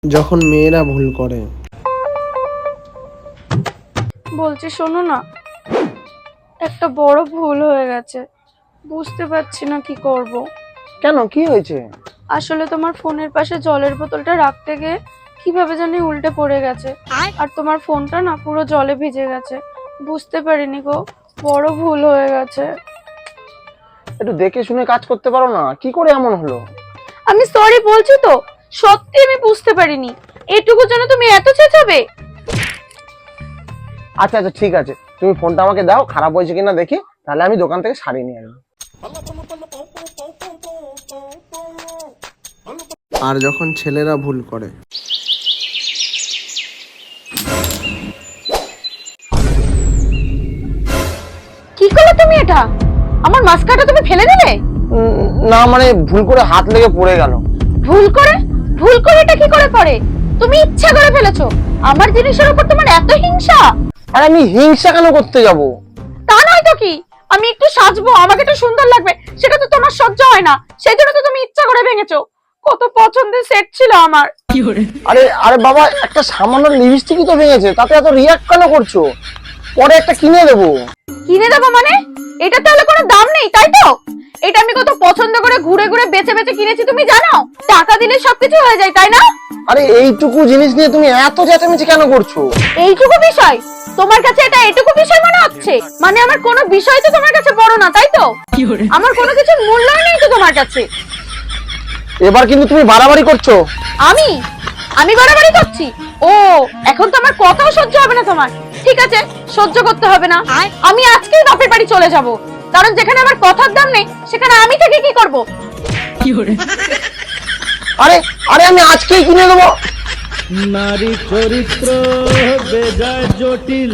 যখন মেয়েরা ভুল করে। বলছি শোনো না, একটা বড় ভুল হয়ে গেছে, বুঝতে পারছি না কি করব। কেন, কি হয়েছে? আসলে তোমার ফোনের পাশে জলের বোতলটা রাখতে গিয়ে কিভাবে জানি উল্টে পড়ে গেছে, আর তোমার ফোনটা না পুরো জলে ভিজে গেছে। বুঝতে পারিনি গো, বড় ভুল হয়ে গেছে। একটু দেখে শুনে কাজ করতে পারো না? কি করে এমন হলো? আমি সরি বলছি তো, সত্যি আমি বুঝতে পারিনি। এটুকু জন্য তুমি এত চেঁচাবে? আচ্ছা আচ্ছা ঠিক আছে, তুমি ফোনটা আমাকে দাও, খারাপ হয়েছে কিনা দেখি, তাহলে আমি দোকান থেকে সারিয়ে নিয়ে আসবো। আর যখন ছেলেরা ভুল করে। কি করলে তুমি এটা? আমার মাস্কাটা তুমি ফেলে দিলে? না মানে ভুল করে হাত লেগে পড়ে গেল। ভুল করে? ভুল করে এটা কি করে পড়ে? তুমি ইচ্ছা করে ফেলেছো? আমার জিনিসের উপর তোমার এত হিংসা? আর আমি হিংসা কেন করতে যাব? তা নয় তো কি, আমি একটু সাজবো, আমাকে একটু সুন্দর লাগবে, সেটা তো তোমার সহ্য হয় না, সেই জন্য তো তুমি ইচ্ছা করে ভেঙেছো। কত পছন্দের সেট ছিল আমার। আরে আরে বাবা, একটা সামান্য লিপস্টিকই তো ভেঙেছে, তাতে এত রিয়াক্ট কেন করছো? পরে একটা কিনে দেবো। কিনে দেবো মানে? এটা তাহলে কোনো দাম নেই তাই তো? এটা আমি কত পছন্দ করে ঘুরে ঘুরে বেছে বেছে কিনেছি তুমি জানো? টাকা দিলে সবকিছু হয়ে যায় তাই না? আরে এইটুকু জিনিস নিয়ে তুমি এত চেঁচামেচি কেন করছো? এইটুকু বিষয় তোমার কাছে, এটা এটুকু বিষয় মনে হচ্ছে? মানে আমার কোনো বিষয় তো তোমার কাছে বড় না তাই তো? আমার কোনো কিছুর মূল্যই নেই তো তোমার কাছে? এবার কিন্তু তুমি বাড়াবাড়ি করছো। আমি আমি বাড়াবাড়ি করছি? ও, এখন তো আমার কথাও সহ্য হবে না তোমার। ঠিক আছে, সহ্য করতে হবে না, আমি আজকেই বাপের বাড়ি চলে যাব, কারণ যেখানে আমার কথার দাম নেই সেখানে আমি থেকে কি করব? আরে আরে আমি আজকেই কিনে দেবো। নারী চরিত্র বেজায় জটিল।